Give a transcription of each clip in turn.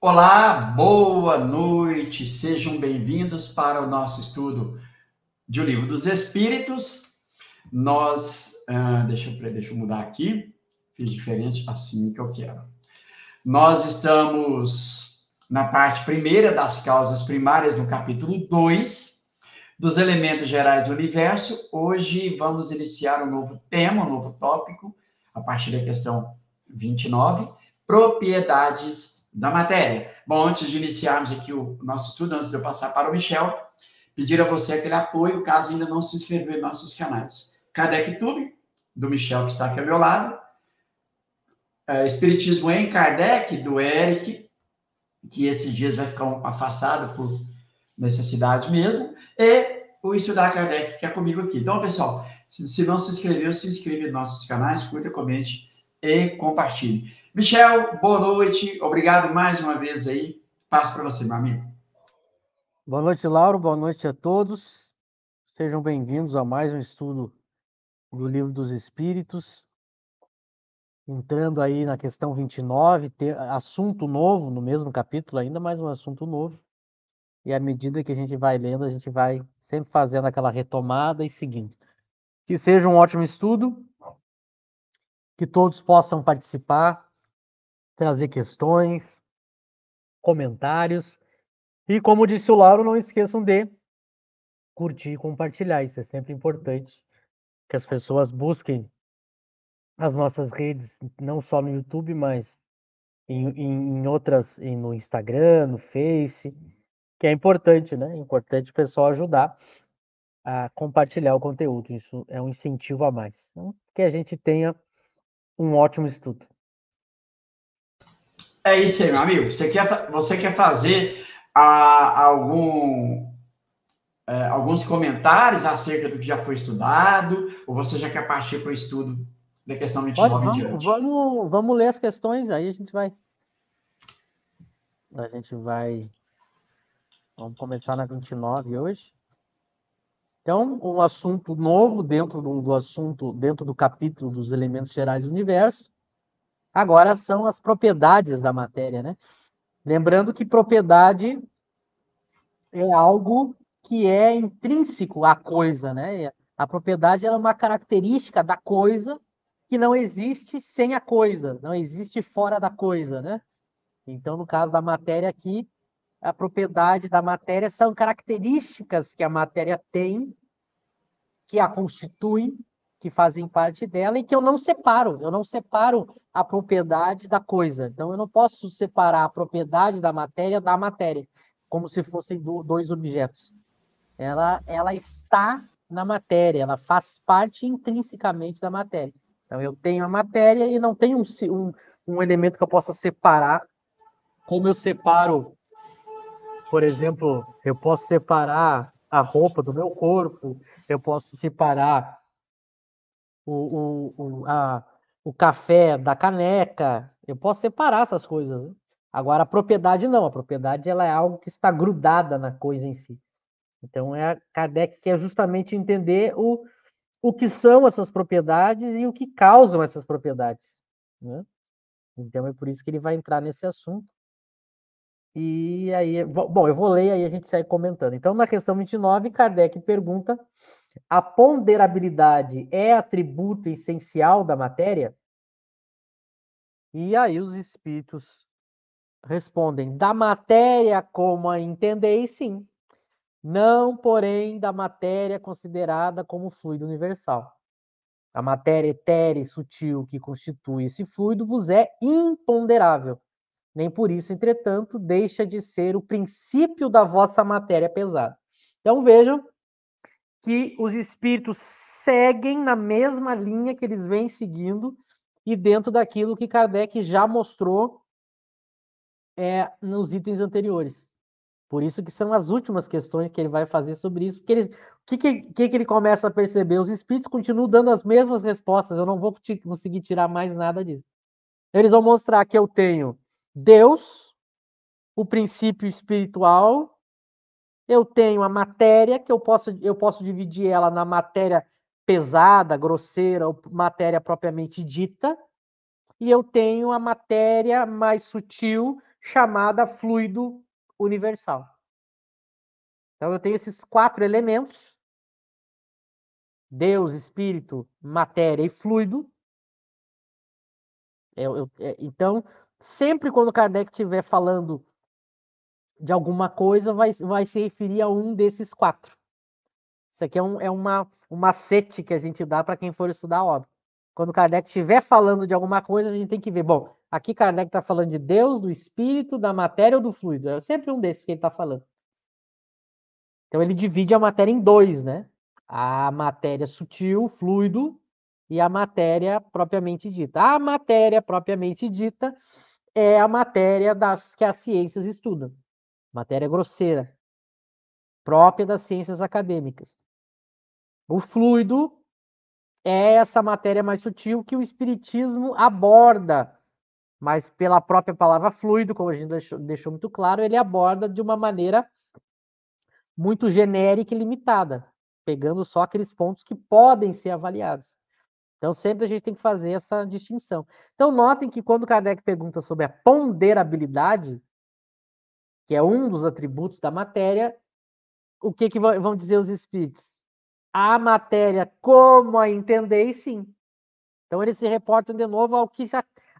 Olá, boa noite, sejam bem-vindos para o nosso estudo de O Livro dos Espíritos. Deixa eu mudar aqui, fiz diferente, assim que eu quero. Nós estamos na parte primeira das causas primárias, no capítulo 2, dos elementos gerais do universo. Hoje vamos iniciar um novo tema, um novo tópico, a partir da questão 29, propriedades da matéria. Bom, antes de iniciarmos aqui o nosso estudo, antes de eu passar para o Michel, pedir a você aquele apoio, caso ainda não se inscreveu em nossos canais. Kardec Tube, do Michel, que está aqui ao meu lado. Espiritismo em Kardec, do Eric, que esses dias vai ficar afastado por necessidade mesmo. E o Estudar Kardec, que é comigo aqui. Então, pessoal, se não se inscreveu, se inscreve nos nossos canais, curta, comente e compartilhe. Michel, boa noite. Obrigado mais uma vez aí. Passo para você, meu amigo. Boa noite, Lauro. Boa noite a todos. Sejam bem-vindos a mais um estudo do Livro dos Espíritos. Entrando aí na questão 29, assunto novo no mesmo capítulo ainda, mais um assunto novo. E à medida que a gente vai lendo, a gente vai sempre fazendo aquela retomada e seguindo. Que seja um ótimo estudo, que todos possam participar, trazer questões, comentários. E como disse o Lauro, não esqueçam de curtir e compartilhar. Isso é sempre importante, que as pessoas busquem as nossas redes, não só no YouTube, mas em outras, no Instagram, no Face, que é importante, né? É importante o pessoal ajudar a compartilhar o conteúdo. Isso é um incentivo a mais. Então, que a gente tenha um ótimo estudo. É isso aí, meu amigo. Você quer fazer alguns comentários acerca do que já foi estudado, ou você já quer partir para o estudo da questão 29 em diante? Vamos ler as questões, aí vamos começar na 29 hoje. Então, um assunto novo dentro do assunto, dentro do capítulo dos elementos gerais do universo, agora são as propriedades da matéria, né? Lembrando que propriedade é algo que é intrínseco à coisa, né? A propriedade é uma característica da coisa que não existe sem a coisa, não existe fora da coisa, né? Então, no caso da matéria aqui, a propriedade da matéria são características que a matéria tem, que a constituem, que fazem parte dela e que eu não separo a propriedade da coisa. Então, eu não posso separar a propriedade da matéria, como se fossem dois objetos. Ela está na matéria, ela faz parte intrinsecamente da matéria. Então, eu tenho a matéria e não tenho um elemento que eu possa separar, como eu separo, por exemplo, eu posso separar a roupa do meu corpo, eu posso separar o café da caneca, eu posso separar essas coisas, né? Agora, a propriedade não, a propriedade ela é algo que está grudada na coisa em si. Então, Kardec quer justamente entender o que são essas propriedades e o que causam essas propriedades, né? Então, é por isso que ele vai entrar nesse assunto. E aí, bom, eu vou ler e aí a gente segue comentando. Então, na questão 29, Kardec pergunta: a ponderabilidade é atributo essencial da matéria? E aí os espíritos respondem: da matéria como a entendeis, sim. Não, porém, da matéria considerada como fluido universal. A matéria etérea e sutil que constitui esse fluido vos é imponderável. Nem por isso, entretanto, deixa de ser o princípio da vossa matéria pesada. Então vejam que os espíritos seguem na mesma linha que eles vêm seguindo e dentro daquilo que Kardec já mostrou nos itens anteriores. Por isso que são as últimas questões que ele vai fazer sobre isso, porque o que ele começa a perceber? Os espíritos continuam dando as mesmas respostas, eu não vou conseguir tirar mais nada disso. Eles vão mostrar que eu tenho Deus, o princípio espiritual, eu tenho a matéria, que eu posso dividir ela na matéria pesada, grosseira, ou matéria propriamente dita, e eu tenho a matéria mais sutil, chamada fluido universal. Então, eu tenho esses 4 elementos: Deus, Espírito, matéria e fluido. Então, sempre quando Kardec estiver falando de alguma coisa, vai se referir a um desses 4. Isso aqui é um macete que a gente dá para quem for estudar a obra. Quando Kardec estiver falando de alguma coisa, a gente tem que ver. Bom, aqui Kardec está falando de Deus, do Espírito, da matéria ou do fluido. É sempre um desses que ele está falando. Então ele divide a matéria em 2, né? A matéria sutil, fluido, e a matéria propriamente dita. A matéria propriamente dita é a matéria que as ciências estudam. Matéria grosseira, própria das ciências acadêmicas. O fluido é essa matéria mais sutil que o espiritismo aborda, mas pela própria palavra fluido, como a gente deixou muito claro, ele aborda de uma maneira muito genérica e limitada, pegando só aqueles pontos que podem ser avaliados. Então, sempre a gente tem que fazer essa distinção. Então, notem que quando Kardec pergunta sobre a ponderabilidade, que é um dos atributos da matéria, o que vão dizer os espíritos? A matéria, como a entendeis, sim. Então, eles se reportam de novo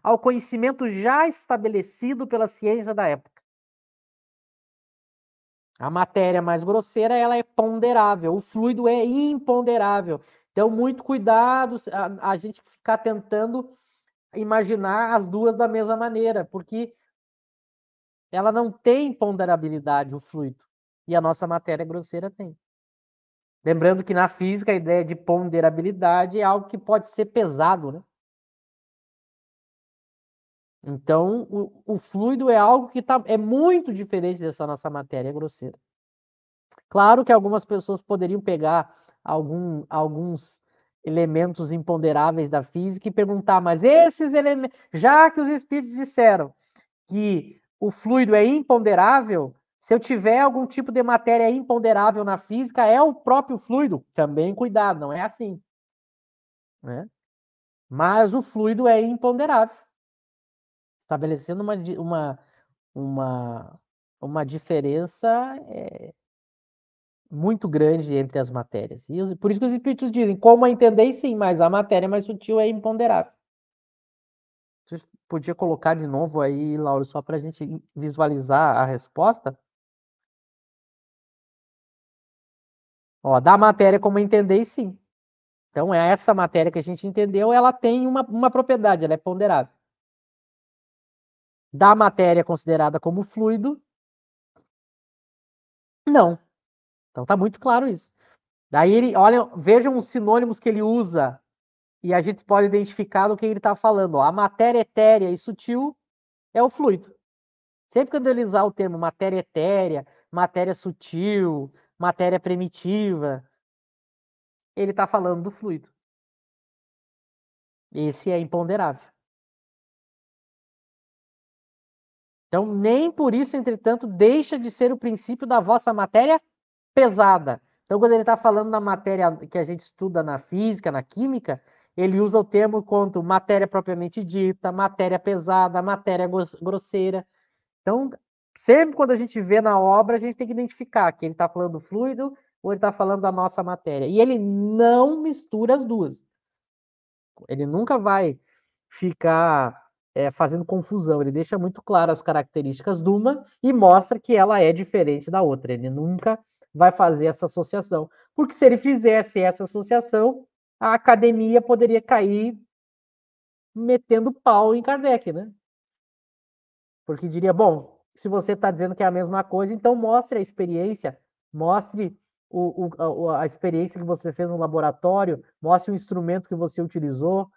ao conhecimento já estabelecido pela ciência da época. A matéria mais grosseira, ela é ponderável, o fluido é imponderável. Então, muito cuidado a gente ficar tentando imaginar as duas da mesma maneira, porque ela não tem ponderabilidade, o fluido, e a nossa matéria grosseira tem. Lembrando que na física a ideia de ponderabilidade é algo que pode ser pesado, né? Então, o fluido é algo que é muito diferente dessa nossa matéria grosseira. Claro que algumas pessoas poderiam pegar alguns elementos imponderáveis da física e perguntar, mas esses elementos, já que os espíritos disseram que o fluido é imponderável, se eu tiver algum tipo de matéria imponderável na física, é o próprio fluido. Também cuidado, não é assim, né? Mas o fluido é imponderável, estabelecendo uma diferença muito grande entre as matérias. E por isso que os espíritos dizem, como a entender, sim, mas a matéria mais sutil é imponderável. Você podia colocar de novo aí, Lauro, só para a gente visualizar a resposta? Ó, da matéria como entender, sim. Então, essa matéria que a gente entendeu, ela tem uma propriedade, ela é ponderável. Da matéria considerada como fluido, não. Então, tá muito claro isso. Daí, vejam os sinônimos que ele usa e a gente pode identificar do que ele está falando. Ó. A matéria etérea e sutil é o fluido. Sempre quando ele usar o termo matéria etérea, matéria sutil, matéria primitiva, ele está falando do fluido. Esse é imponderável. Então, nem por isso, entretanto, deixa de ser o princípio da vossa matéria pesada. Então, quando ele está falando da matéria que a gente estuda na física, na química, ele usa o termo quanto matéria propriamente dita, matéria pesada, matéria grosseira. Então, sempre quando a gente vê na obra, a gente tem que identificar que ele está falando do fluido ou ele está falando da nossa matéria. E ele não mistura as duas. Ele nunca vai ficar fazendo confusão. Ele deixa muito claras as características de uma e mostra que ela é diferente da outra. Ele nunca vai fazer essa associação. Porque se ele fizesse essa associação, a academia poderia cair metendo pau em Kardec, né? Porque diria, bom, se você está dizendo que é a mesma coisa, então mostre a experiência, mostre a experiência que você fez no laboratório, mostre o instrumento que você utilizou.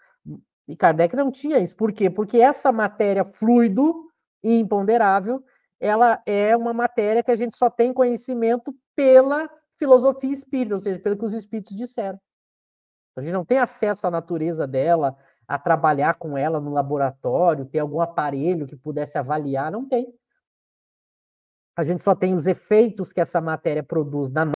E Kardec não tinha isso. Por quê? Porque essa matéria fluido e imponderável, ela é uma matéria que a gente só tem conhecimento pela filosofia espírita, ou seja, pelo que os espíritos disseram. A gente não tem acesso à natureza dela, a trabalhar com ela no laboratório, ter algum aparelho que pudesse avaliar, não tem. A gente só tem os efeitos que essa matéria produz na